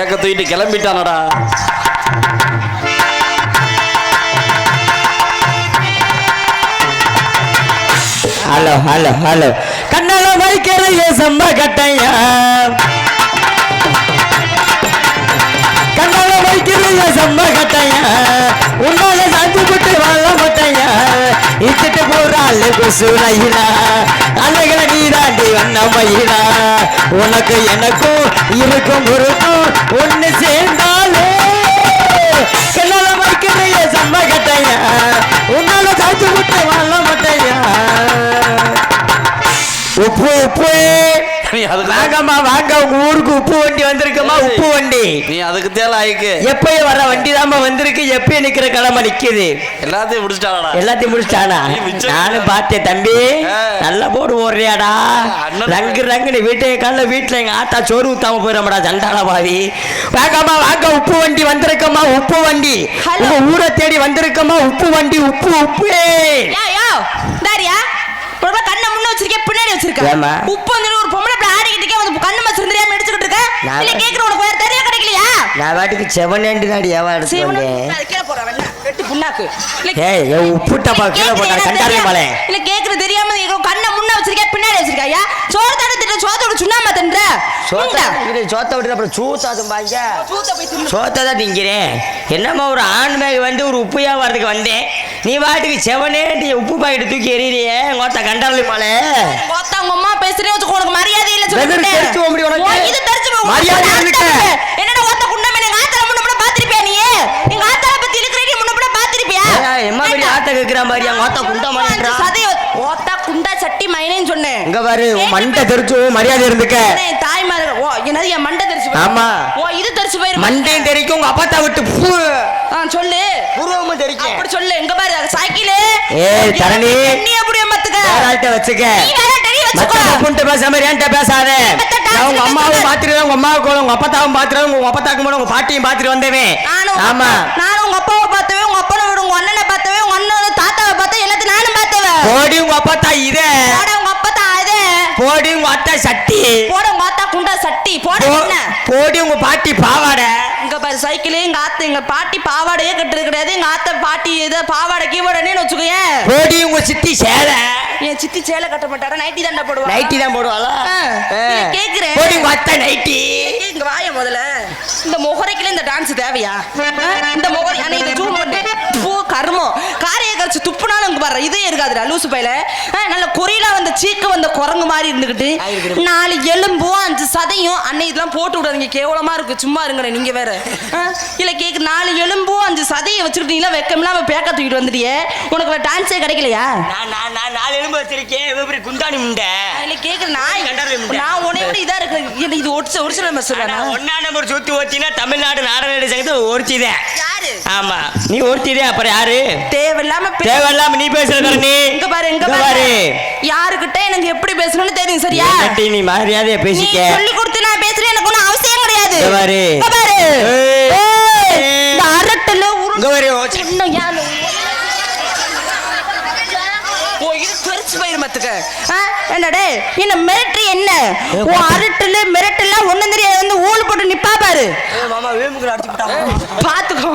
பேக்க தூக்கிட்டு கிளம்பிட்டானடா. Hello hello hello கண்ணால வைக்கிற சம்ப கட்டையா, கண்ணால வைக்கிற சம்ப கட்டையா, உன்னால சாந்து போட்டு வாழ மாட்டையா, இத்துட்டு போறாள் குசுரையினா அழகில நீ தாண்டி வண்ண மயிலா, உனக்கு எனக்கும் இருக்கும் குருக்கும் ஒண்ணு சேர்ந்தாலே கண்ணால வைக்கிற சம்ப கட்டையா, உன்னால சாந்து போட்டு வாழ மாட்டையா. உப்பு உப்பு வாங்கம்மா வாங்க, உங்க ஊருக்கு உப்பு வண்டி வந்திருக்குமா? உப்பு வண்டி நீ அதுக்கு தேவை ஆயிக்கு எப்பயும் வர வண்டி தாம வந்திருக்கு. எப்பயும் நிக்கிற கிழமை நிக்குது. எல்லாத்தையும் முடிச்சிட்டானா? எல்லாத்தையும் முடிச்சிட்டானா? நானும் பார்த்தேன் தம்பி, நல்லா போடு ஓடுறியாடா, ரங்கு ரங்கு. நீ வீட்டை கால வீட்டுல எங்க ஆத்தா சோறு ஊத்தாம போயிடமாடா சண்டாள பாவி. வாங்கம்மா வாங்க, உப்பு வண்டி வந்திருக்கம்மா. உப்பு வண்டி உங்க ஊரை தேடி வந்திருக்கம்மா. உப்பு வண்டி உப்பு உப்பு. கண்ணை முன்ன வச்சிருக்கேன் பின்னாடி வச்சிருக்கேன். உப்பு வந்து ஒரு பொம்பளை பிள்ளை ஆடிக்கிட்டே வந்து கண்ணு மச்சம் தெரியாம எடுத்துக்கிட்டு இருக்க. இல்ல கேக்குற உனக்கு வேற தெரிய கிடைக்கலையா? நான் வாட்டுக்கு செவனேண்டு தாடி ஏவா எடுத்து வந்தேன். கீழே போற வெண்ண வெட்டி புண்ணாக்கு. ஏய் உப்பு டப்பா கீழே போட்டா கண்டாரே மலே. இல்ல கேக்குற தெரியாம கண்ணை முன்ன வச்சிருக்கேன் பின்னாடி வச்சிருக்காயா? சோறு தட திட்ட சோத்தோட சுண்ணாம தன்ற. சோத்த விட்டு அப்புறம் சூத்தாதும் பாங்க. சோத்தை தான் திங்கிறேன். என்னம்மா ஒரு ஆண் மேக வந்து ஒரு உப்பையா வரதுக்கு வந்தேன். நீ வாட்டுக்கு செவனேண்டு உப்பு பாக்கெட்டு தூக்கி எறியே கோத்த கண்டாரே மலே. கோத்தா உங்க அம்மா பேசுறே உனக்கு மரியாதை இல்ல சொல்லிட்டேன். இது தெரிஞ்சு மரியாதை இருக்கு. என்னடா கோத்த குண்டமே எங்க ஆத்தல முன்ன பாத்திருப்பியா நீ? எங்க ஆத்தல பத்தி இருக்கிறீ முன்ன பாத்திருப்பியா? எம்மா பெரிய ஆத்த கேக்குற மாதிரி கோத்த குண்டா மாட்டேன்றா. சதை கோத்த குண்டா சட்டி மைனேன்னு சொன்னேன். இங்க பாரு மண்டை தெரிச்சு மரியாதை இருந்துக்க. தாய் மாதிரி ஓ என்னது என் மண்டை தெரிச்சு போய். ஆமா ஓ இது தெரிச்சு போய். மண்டை தெரிக்கும் உங்க அப்பா விட்டு பூ. சொல்லு புருவமும் தெரிக்கும். அப்படி சொல்லு. எங்க பாரு சைக்கிள். ஏய் தரணி நீ அப்படியே மத்துக்க. வேறட்ட வச்சுக்க. நீ வேறட்ட வச்சுக்கோ. மத்த புண்ட பேச மாதிரி ஏன்ட்ட பேசாதே. நான் உங்க அம்மாவும் பாத்துறேன், உங்க அம்மாவுக்கு உங்க அப்பத்தாவும் பாத்துறேன், உங்க அப்பத்தாக்கு முன்ன உங்க பாட்டியும் பாத்துட்டு வந்தேன். ஆமா நானும் உங்க அப்பாவை பார்த்தவே, உங்க அப்பனை விட உங்க அண்ணனை பார்த்தவே, உங்க அண்ணனோட தாத்தாவை பார்த்தே, எல்லாத்தையும் நானும் பார்த்தவே. போடி உங்க அப்பத்தா இதே. போட உங்க அப்பத்தா இதே. போடி உங்க அத்தா சட்டி. போட உங்க அத்தா குண்டா சட்டி. போட என்ன? போடி உங்க பாட்டி பாவாடை. இங்க பாரு சைக்கிள் எங்க ஆத்த எங்க பாட்டி பாவாடையே கட்டுறது கிடையாது. எங்க ஆத்த பாட்டி ஏதோ பாவாடை கீவாடனே வச்சுக்கோயேன். போடி உங்க சித்தி சேலை. என் சித்தி சேலை கட்ட மாட்டாரா? நைட்டி தாண்டா போடுவா. நைட்டி தான் போடுவாளா? கேக்குறேன். போடி உங்க அத்தா நைட்டி. இங்க வாய முதல்ல. இந்த முகரைக்குல இந்த டான்ஸ் தேவையா? இந்த முகரை அன்னை இத ஜூம் பண்ணு. பூ கர்மம் காரிய கரைச்சு துப்புனாலும் இங்க பாரு இதே இருக்காதுடா லூசு பையில. நல்ல கொரியில வந்த சீக்கு வந்த குரங்கு மாதிரி இருந்துகிட்டு 4 எலும்பும் 5 சதையும் அன்னை இதெல்லாம் போட்டு விடாதீங்க, கேவலமா இருக்கு. சும்மா இருங்க நீங்க வேற. இல்ல கேக்கு 4 எலும்பும் 5 சதையை வச்சுக்கிட்டு நீங்க வெக்கம்லாம் பேக்க தூக்கிட்டு வந்துட்டியே. உனக்கு டான்ஸே கிடைக்கலையா? நான் 4 எலும்பு வச்சிருக்கேன். இவரு குந்தாணி முண்டை. இல்ல கேக்குற நான் உன்னை விட இதா இருக்கு. இது ஒரிஜினல் மசூரா? ஒன்னா நம்பர் சுத்தி ஓத்தினா தமிழ்நாடு நாடக சங்கத்தை ஒரிச்சிதே. யாரு? ஆமா நீ ஒரிச்சிதே. அப்புறம் யாரு? தேவையில்லாம நீ பேசுறது நீ. இங்க பாரு யாருக்கிட்ட எனக்கு எப்படி பேசணும்னு தெரியும் சரியா? நீ மரியாதையா பேசிக்க. நீ சொல்லி கொடுத்து நான் பேசுறேன். எனக்கு ஒன்றும் அவசியம் கிடையாது. இங்க பாரு இந்த அரட்டல இங்க பாரு இன்னும் யாரு என்னடே என்ன மிரட்டு? என்ன அரட்டல மிரட்டல ஒண்ணு தெரியாது. வந்து ஊழல் போட்டு நிப்பா பாரு. மாமா வேமுக்குள்ள அடிச்சுட்டான் பாத்துக்கோ.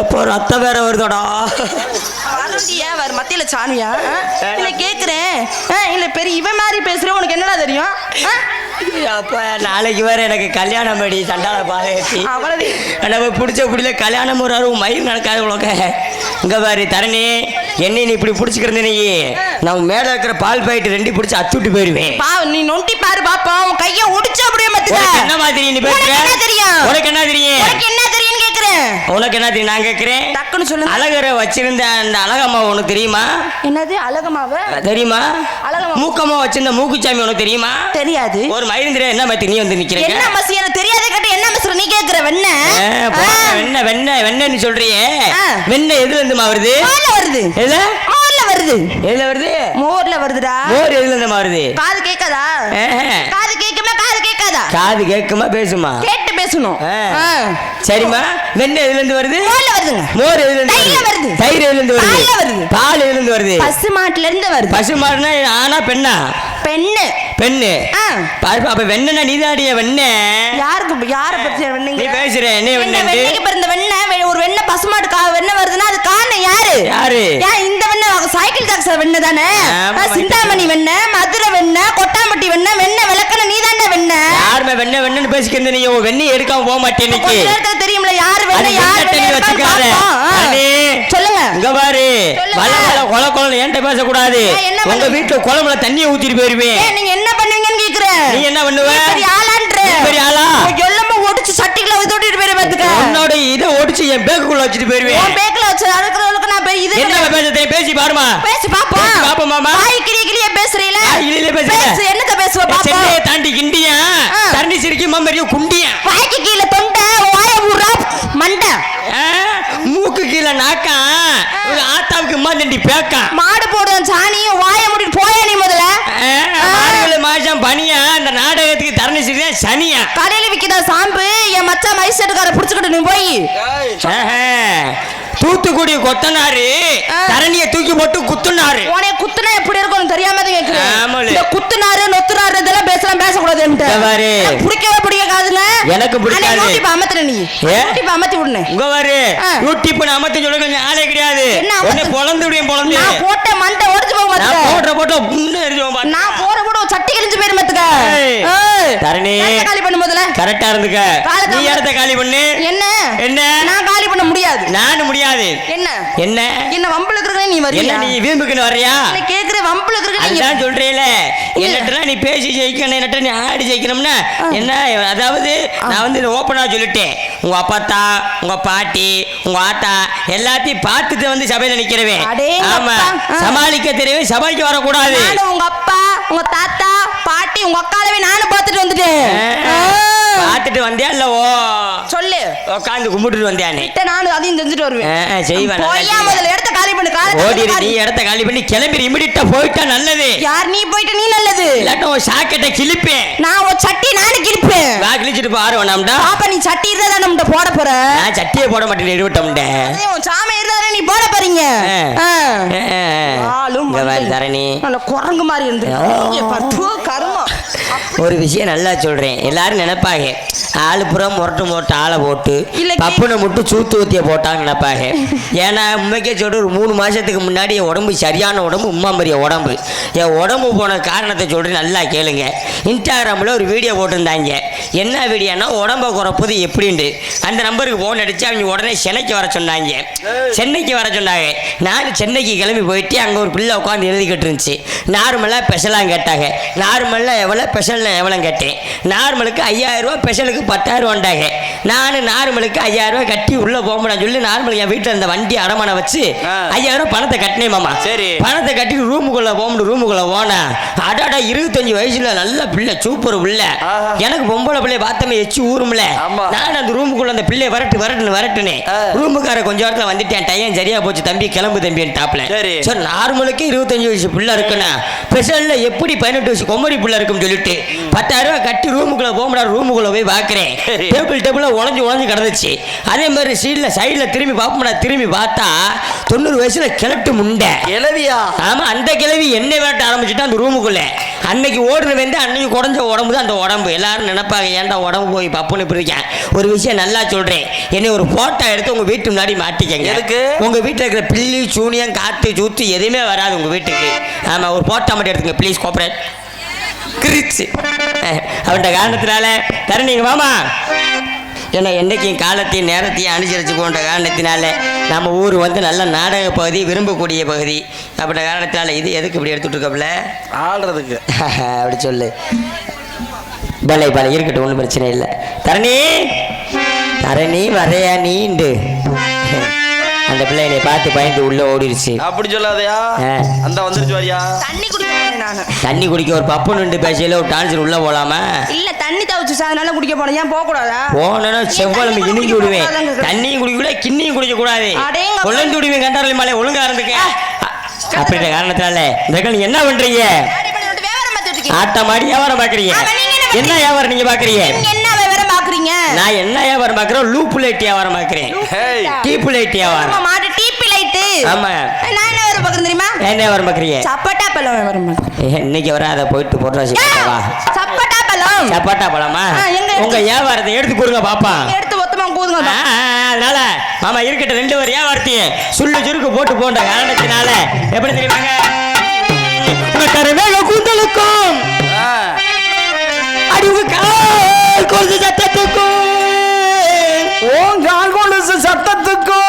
எப்போ ரத்த வேற வருதோடா. வர மத்தியில சாமியா? இல்ல கேக்குறேன். இல்ல பெரிய இவன் மாதிரி பேசுற உனக்கு என்னடா தெரியும்? அப்ப நாளைக்கு வேற எனக்கு கல்யாணம் படி சண்டால பாதி நம்ம பிடிச்ச பிடில கல்யாணம் ஒரு மயிர் நடக்காது உனக்கு. இங்க பாரு தரணி, என்ன நீ இப்படி பிடிச்சிக்கிறது நீ நான் மேல இருக்கிற பால் பாயிட்டு 2 பிடிச்சி அத்துட்டு போயிருவேன். நீ நொண்டி பாரு பாப்பா, உன் கைய ஒடிச்சு அப்படியே மத்திய. என்ன மாதிரி நீ பேசுற? உனக்கு என்ன தெரியும்? உனக்கு என்ன தெரியும் கேக்குறேன். உனக்கு என்ன தெரியும் நான் கேக்குறேன். டக்குன்னு சொல்லு. அழகரை வச்சிருந்த அந்த அழகம்மா உனக்கு தெரியுமா? என்னது அழகமாவ? தெரியுமா? மூக்கம்மா வச்சிருந்த மூக்குச்சாமி உனக்கு தெரியுமா? தெரியாது. ஒரு மயிரும் தெரியாது. என்ன மத்தி நீ வந்து நிக்கிறீங்க? என்ன மசி எனக்கு தெரியாத கேட்ட என்ன மசுற நீ கேக்குற? வெண்ண வெண்ணன்னு சொல்றியே. வெண்ண எதுல இருந்து வருது? மோர்ல வருது. எதுல? மோர்ல வருது. எதுல வருது? மோர்ல வருதுடா. மோர் எதுல இருந்து வருது? காது கேட்காதா? காது கேக்குமா காது கேட்காதா? காது கேக்குமா பேசுமா? கேட்டு பேசணும். சரிமா. வெண்ண எதுல இருந்து வருது? மோர்ல வருதுங்க. மோர் எதுல இருந்து வருது? தயிர் எதுல இருந்து வருது? பால் எதுல இருந்து வருது? பசு மாட்டுல இருந்து வருது. பசு மாடுனா ஆனா பெண்ணா? பெண்ணு. பெண்ணு பாருப்பா அப்ப வெண்ணா நீதாடிய வெண்ண யார பத்தி நீ பேசுற என்ன வெண்ணு வெண்ணைக்கு பிறந்த வெண்ணெய் ஒரு வெண்ணெய் பசுமாடு வெண்ணெய் வருதுன்னா அது காரணம் யாரு ஏன் இந்த வெண்ணெய் சைக்கிள் டாக்ஸ் வெண்ணெய் தானே சிந்தாமணி வெண்ணெய் மதுரை வெண்ணெய் கொட்டாம்பட்டி வெண்ணெய் வெண்ணெய் விளக்கண நீ தானே வெண்ணெய் யாருமே வெண்ணெய் வெண்ணன்னு பேசிக்கிறது நீ வெண்ணெய் எடுக்காம போக மாட்டேன் இன்னைக்கு தெரியும்ல யாரு வெண்ணெய் யாரு சொல்லுங்க இங்க பாரு வள வள கொல கொல ஏன்ட்ட பேச கூடாது உங்க வீட்டுல குளம்ல தண்ணியை ஊத்திட்டு போயிருவேன் நீங்க என்ன பண்ணுவீங்கன்னு கேக்குறேன் நீ என்ன பண்ணுவ பெரிய ஆளான்ற பெரிய ஆளா எல்லாமே ஒடிச்சு சட்டிக்குள்ள ஊத்திட்டு போயிரு பாத்துக்க உன்னோட இத ஒடிச்சு என் பேக்குள்ள வச்சிட்டு போயிருவேன் உன் பேக்குல வச்சு அடக்குறதுக்கு நான் இது என்ன பேசுறதே பேசி பாருமா பேசி பாப்போம் பாப்போம் மாமா வாய் கிளியே பேசுறீல கிளியே பேசு என்னக்க பேசுவ பாப்போம் சென்னையை தாண்டி கிண்டியா தண்ணி சிரிக்கி மம்மரியா குண்டியா வாய்க்கு கீழ தொண்டை வாய ஊரா மண்டை மூக்கு கீழ நாக்கா ஆத்தாவுக்கு மாதண்டி பேக்கா மாடு போடுறோம் சாணியும் வாய மூடிட்டு போயா நீ முதல்ல மாடுகள மாசம் பனியா இந்த நாடகத்துக்கு தரணி சிரியா சனியா கடையில விக்கிற சாம்பு என் மச்சான் மைசெட்டுக்கார புடிச்சுக்கிட்டு நீ போய் தூத்துக்குடி கொத்தனாரு தரணிய தூக்கி போட்டு குத்துனாரு உனே குத்துனா எப்படி இருக்கும் தெரியாம கேக்குறேன் குத்துனாரு நொத்துனாரு இதெல்லாம் பேசக்கூடாது பிடிக்கவே பிடிக்காதுங்க எனக்கு பிடிக்காது யூடியூப் அமத்துற நீ யூடியூப் அமத்தி விடுனே உங்க பாரு யூடியூப் அமத்தி சொல்லுங்க ஆளே கிடையாது உன்னை பொளந்து விடுவேன் பொளந்து நான் போட்ட மண்டை ஓடிச்சு போக மாட்டேன் போட்ட புண்ணு எரிஞ்சுவோம் நான் போற கூட சட்டி கிழிஞ்சு போயிரு மத்துக்க தரணி காலி பண்ணு முதல்ல கரெக்டா இருந்துக்க நீ இடத்த காலி பண்ணு என்ன என்ன நான் காலி பண்ண முடியாது நானும் முடியாது என்ன என்ன என்ன வம்பளுக்கு இருக்க நீ வரியா என்ன நீ வீம்புக்குன்னு வர்றியா நீ கேக்குற வம்பளுக்கு இருக்க நீ அதான் சொல்றேல என்னட்டா நீ பேசி ஜெயிக்கணும் என்னட்ட நீ ஆடி ஜெயிக்கணும்னா என்ன அதாவது நான் வந்து ஓப்பனா சொல்லிட்டேன் உங்க அப்பா உங்க பாட்டி உங்க ஆத்தா எல்லாத்தையும் பார்த்துட்டு வந்து சபையில நிக்கிறவேன் ஆமா சமாளிக்க தெரியவே சபைக்கு வரக்கூடாது உங்க அப்பா உங்க தாத்தா பாட்டி உங்க அக்காலவே நானும் பார்த்துட்டு வந்துட்டேன் பார்த்துட்டு வந்தியா இல்ல ஓ சொல்லு உட்காந்து கும்பிட்டுட்டு வந்தியானே நானும் அதையும் செஞ்சுட்டு வருவேன் செய்வேன் முதல்ல இடத்த காலி பண்ணு ஓடிடு நீ இடத்த காலி பண்ணி கிளம்பி இமிடிட்டா போயிட்டா நல்லது யார் நீ போயிட்ட நீ நல்லது இல்லாட்ட ஒரு சாக்கெட்டை கிழிப்பேன் நான் ஒரு சட்டி நானே கிழிப்பேன் வா கிழிச்சிட்டு பாரு வேணாம்டா பாப்பா நீ சட்டி இருந்தா நம்மட்ட போட போற நான் சட்டியே போட மாட்டேன் எடுவிட்டோம்டே சாமி இருந்தா நீ போட போறீங்க தரணி நல்ல குரங்கு மாதிரி இருந்து கருமம் ஒரு விஷயம் நல்லா சொல்றேன் எல்லாரும் நினைப்பாங்க ஆளு புறம் முரட்டு ஆளை போட்டு பப்புனை முட்டு சூத்து ஊத்திய போட்டான்னு நினைப்பாங்க ஏன்னா உண்மைக்கே சொல்ற ஒரு 3 மாசத்துக்கு முன்னாடி என் உடம்பு சரியான உடம்பு உம்மா மரிய உடம்பு என் உடம்பு போன காரணத்தை சொல்றேன் நல்லா கேளுங்க இன்ஸ்டாகிராமில் ஒரு வீடியோ போட்டிருந்தாங்க என்ன வீடியோனா உடம்பை குறைப்பது எப்படின்ட்டு அந்த நம்பருக்கு ஃபோன் அடிச்சு அவங்க உடனே சென்னைக்கு வர சொன்னாங்க நான் சென்னைக்கு கிளம்பி போயிட்டு அங்கே ஒரு பிள்ளை உட்காந்து எழுதிக்கிட்டு இருந்துச்சு நார்மலாக ஸ்பெஷலாக கேட்டாங்க நார்மலாக எவ்வளோ ஸ்பெஷல் எவ்வளோ கேட்டேன் நார்மலுக்கு 5000 ரூபா ஸ்பெஷலுக்கு 10000 நான் நார்மலுக்கு 5000 கட்டி உள்ள போகணும் சொல்லி நார்மல் என் வீட்டில் இருந்த வண்டி அடமான வச்சு 5000 பணத்தை கட்டினேன் மாமா. சரி பணத்தை கட்டிட்டு ரூமுக்குள்ள போனா அடாடா 25 வயசுல நல்ல பிள்ளை சூப்பர் பிள்ளை. எனக்கு பொம்பளை பிள்ளைய பார்த்தமே எச்சு ஊரும்ல. நான் அந்த ரூமுக்குள்ள அந்த பிள்ளைய வரட்டுனேன். ரூமுக்கார கொஞ்ச நேரத்தில் வந்துட்டேன். டைம் சரியா போச்சு தம்பி கிளம்பு தம்பின்னு டாப்ல. சரி நார்மலுக்கு 25 வயசு பிள்ளை இருக்குன்னா ஸ்பெஷல்ல எப்படி 18 வயசு கொம்மரி பிள்ளை இருக்குன்னு சொல்லிட்டு 10000 கட்டி ரூமுக்குள்ள போக ரூமுக்குள்ள போய் பாக்குறேன். டேபிள் உடஞ்சு கிடந்துச்சு. அதே மாதிரி சைடுல திரும்பி பார்த்தா 90 வயசுல கிழட்டு முண்டை கிளவியா. ஆமா அந்த கிளவி என்ன வேட்ட ஆரம்பிச்சுட்டு அந்த ரூமுக்குள்ள அன்னைக்கு ஓடுன வந்து அன்னைக்கு குறைஞ்ச உடம்பு தான் அந்த உடம்பு. எல்லாரும் நினைப்பாங்க ஏன்டா உடம்பு போய் பப்புன்னு இப்படி இருக்கேன். ஒரு விஷயம் நல்லா சொல்றேன், என்னை ஒரு போட்டோ எடுத்து உங்க வீட்டு முன்னாடி மாட்டிக்கங்க. எதுக்கு? உங்க வீட்டில் இருக்கிற பில்லி சூனியம் காத்து சூத்து எதுவுமே வராது உங்க வீட்டுக்கு. ஆமா ஒரு போட்டோ மட்டும் எடுத்துங்க ப்ளீஸ் கோஆபரேட். கிரிச்சு அவன்கிட்ட காரணத்தினால தரணிங்க மாமா ஏன்னா என்னைக்கும் காலத்தையும் நேரத்தையும் அனுசரித்து போன்ற காரணத்தினால நம்ம ஊர் வந்து நல்ல நாடக பகுதி, விரும்பக்கூடிய பகுதி. அப்படின்ற காரணத்தினால இது எதுக்கு இப்படி எடுத்துட்டு இருக்கோம்ல ஆடுறதுக்கு அப்படி சொல்லு. பலை இருக்கட்டும், ஒன்றும் பிரச்சனை இல்லை. தரணி வரையா நீண்டு அந்த பிள்ளை என்னை பார்த்து பயந்து உள்ள ஓடிடுச்சு. அப்படி சொல்லாதயா, அந்த வந்துருச்சு வரியா. தண்ணி குடிக்க ஒரு பப்பு நின்று பேசையில ஒரு டான்ஸர் உள்ள போலாமா? இல்ல தண்ணி தவிச்சு அதனால குடிக்க போனேன். ஏன் போக கூடாதா? போனா செவ்வளவு இனிஞ்சு விடுவேன். தண்ணியும் குடிக்க கூட கிண்ணியும் குடிக்க கூடாது. கொள்ளந்து விடுவேன். கண்டாரலி மலை ஒழுங்கா இருந்துக்க. அப்படின்ற காரணத்தினால நீங்க என்ன பண்றீங்க? ஆட்ட மாடி வியாபாரம் பாக்குறீங்க. என்ன வியாபாரம் நீங்க பாக்குறீங்க? நான் என்ன வியாபாரம் பாக்குறேன்? லூப் லைட் வியாபாரம் பாக்குறேன். டீப் லைட் வியாபாரம். ஆமா நான் என்ன வியாபாரம் பாக்குறேன் தெரியுமா? என்ன வியாபாரம் பாக்குறீங்க? சப்பட்டா பழம் வருமா? இன்னைக்கு வர அதை போயிட்டு போடுறா வா. சப்போட்டா பழம். சப்போட்டா பழமா? உங்க வியாபாரத்தை எடுத்து கொடுங்க பாப்பா. எடுத்து மொத்தமா கூதுங்க. அதனால மாமா இருக்கட்ட 2 பேர் வியாபாரத்தையும் சுள்ளு சுருக்கு போட்டு போன்ற காரணத்தினால எப்படி தெரியுமாங்க, உங்க கருவேக கூந்தலுக்கும் அடி உங்க கால் கொலுசு சத்தத்துக்கும் கால் கொலுசு சத்தத்துக்கும்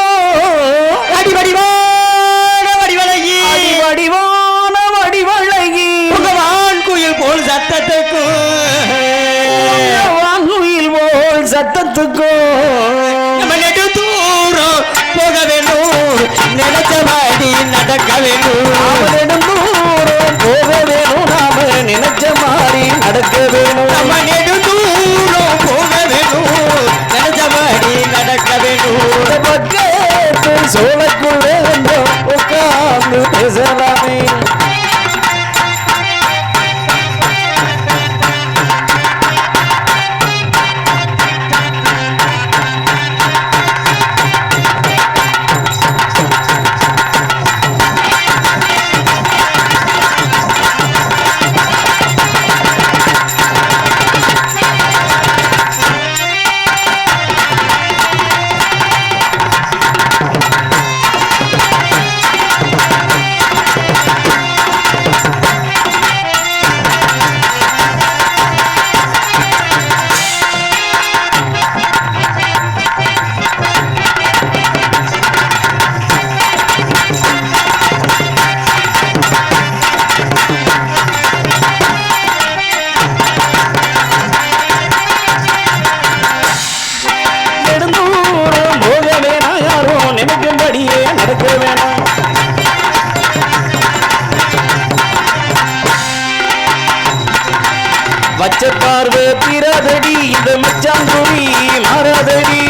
அடி வடிவான வடிவழகி வடிவான வடிவழகி உங்க வான் குயில் போல் சத்தத்துக்கும் வான்குயில் போல் சத்தத்துக்கும் நம்ம நெடு தூரம் போக வேணும், நினைச்ச மாதிரி நடக்க வேணும், நெடும் தூரம் போக வேணும், நாம நினைச்ச மாதிரி நடக்க வேணும், நம்ம நெடு தூரம் போக வேணும், நினைச்ச மாதிரி நடக்க வேணும். பக்கத்து சோழக்குள்ள உட்கார்ந்து பேசலாமே. வச்ச பார்வை பிறதடி இந்த மச்சாங்குடி மாறாதடி.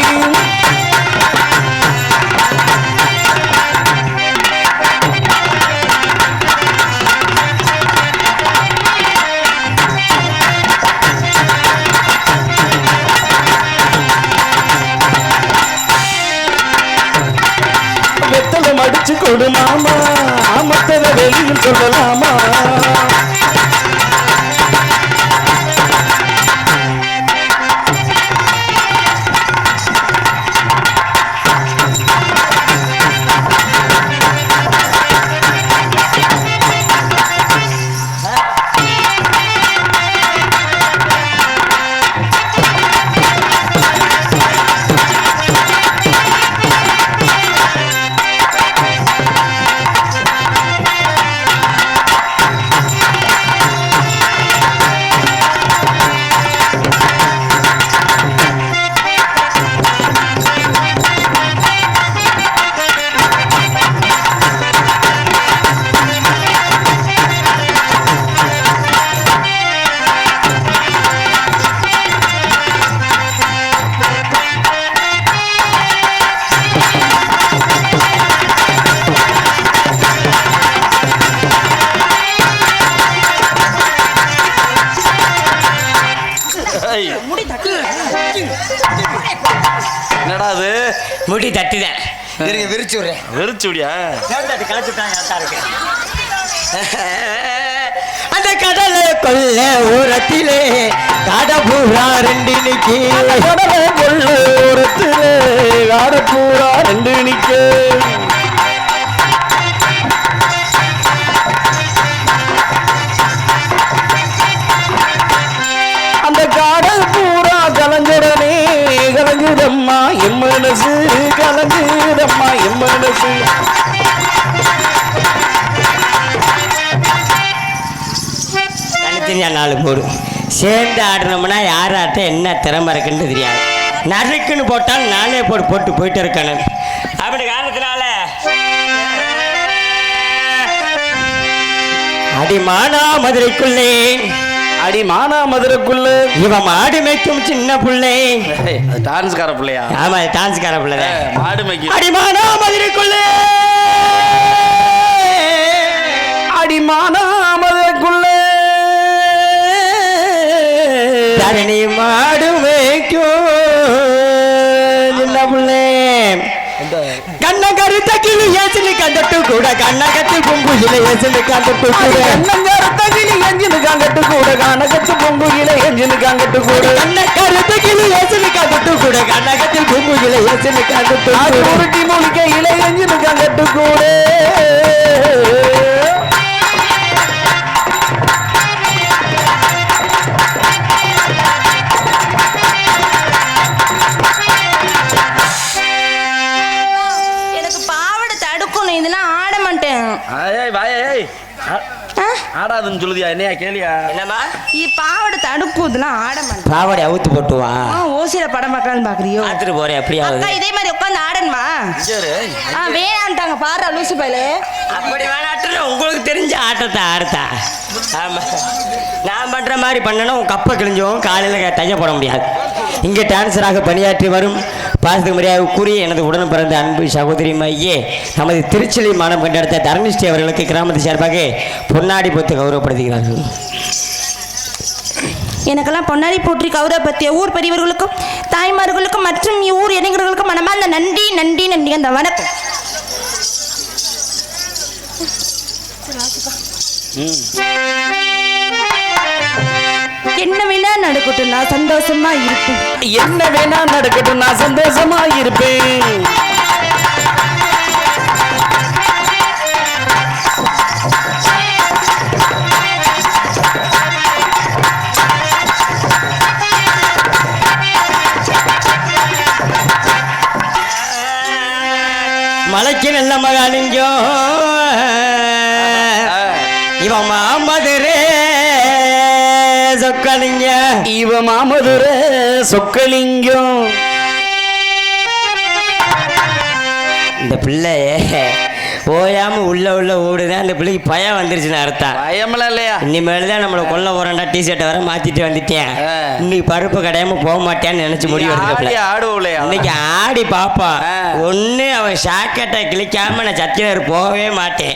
வெத்தலை மடிச்சு கொடு மாமா, ஆமத்தல வெளியில் சொல்லலாமா. என்னடா அது முடி தட்டுதான் விரிச்சு விடுறேன். விரிச்சு விடியா? அந்த கடலை கொல்ல ஓரத்திலே காடப்பூரா 2 நிக்கி, கடலை கொள்ள ஓரத்திலே காடப்பூரா 2 நிக்கு. அந்த காடல் பூரா கலங்குடனே கலங்குதம்மா என் மனசு, கலங்குதம்மா என் மனசு. தனித்தனியா 4 போடும் சேர்ந்து ஆடுனோம்னா யார் ஆட்ட என்ன திறமை இருக்குன்னு தெரியாது. நறுக்குன்னு போட்டால் 4 போட்டு போயிட்டு இருக்கணும். அப்படி காரணத்தினால அடிமானா மதுரைக்குள்ளே, அடிமானா மதுரைக்குள்ள இவன் மாடு மேய்க்கும் சின்ன பிள்ளை. டான்ஸ்கார பிள்ளையா? ஆமா, டான்ஸ்கார பிள்ளை. மாடு மேய்க்கும் அடிமானா மதுரைக்குள்ளே, அடிமானா மதுரைக்குள்ள தரணி மாடு மேய்க்கும் சின்ன பிள்ளை. கண்ண கருத்த கிளி ஏசினு கண்டட்டு கூட கண்ணகத்தில் பொங்குயில ஏசினு கண்டட்டு கூட கண்ணங்காரத்த கிளி எஞ்சினு காங்கட்டு கூட கனகத்து பொங்குயில எஞ்சினு காங்கட்டு கூட கண்ணக்கருத்த கிளி ஏசினு கண்டட்டு கூட கண்ணகத்தில் பொங்குயில ஏசினு கண்டட்டு அது உருட்டி மூலிக்க இலை எஞ்சினு காங்கட்டு கூட எனக்கு பாவாடை தடுக்கணும் இதெல்லாம் ஆட மாட்டேன் ஆடாதுன்னு சொல்லுதியா என்னையா கேளியா என்னம்மா பாவாடை தடுக்கும் இதெல்லாம் ஆட மாட்டேன் பாவாடை அவுத்து போட்டுவா ஓசியில படம் பார்க்கலான்னு பாக்குறியோ பார்த்துட்டு போறேன் அப்படியாவது அக்கா இதே மாதிரி உட்காந்து ஆடணுமா வேணான்ட்டாங்க பாரு லூசு பயலே அப்படி வேணாட்டு உங்களுக்கு தெரிஞ்ச ஆட்டத்தை ஆடுத்தா ஆமா நான் பண்ற மாதிரி பண்ணனா உன் கப்பை கிழிஞ்சோம் காலையில் தைய போட முடியாது இங்கே டான்ஸராக பணியாற்றி வரும் பாசத்துக்கு மரியாதை கூறிய எனது உடன் பிறந்த அன்பு சகோதரி மையே நமது திருச்சிலை மானம் கண்டெடுத்த தரணிஷ்டி அவர்களுக்கு கிராமத்தை சார்பாக பொன்னாடி பொத்து கௌரவப்படுத்துகிறார்கள். எனக்கெல்லாம் பொன்னாடி போற்றி கௌரவப்படுத்திய ஊர் பெரியவர்களுக்கும் தாய்மார்களுக்கும் மற்றும் ஊர் இளைஞர்களுக்கும் மனமார்ந்த நன்றி நன்றி நன்றி அந்த வணக்கம். என்ன வேணா நடக்கட்டும் நான் சந்தோஷமா இருப்பேன். என்ன வேணா நடக்கட்டும் நான் சந்தோஷமா இருப்பேன். மலைக்கு நல்ல மகாலிங்கம் இவன் மாமதுரே சொக்கலிங்க இவ மாமதுர சொக்கலிங்கம். இந்த பிள்ளை ஓயாம உள்ள ஓடுதான் அந்த பிள்ளைக்கு பயம் வந்துருச்சுன்னு அர்த்தம். பயமெல்லாம் இல்லையா? இனிமேல்தான் நம்மளை கொல்ல போறேன்டா டிஷர்ட்டை வர மாத்திட்டு வந்துட்டேன். இன்னைக்கு பருப்பு கடையாம போக மாட்டேன்னு நினைச்சு முடிவு எடுத்துக்கல. இன்னைக்கு ஆடி பாப்பா ஒண்ணு அவன் ஷாக்கெட்டை கிளிக்காம நான் சத்தியர் போகவே மாட்டேன்.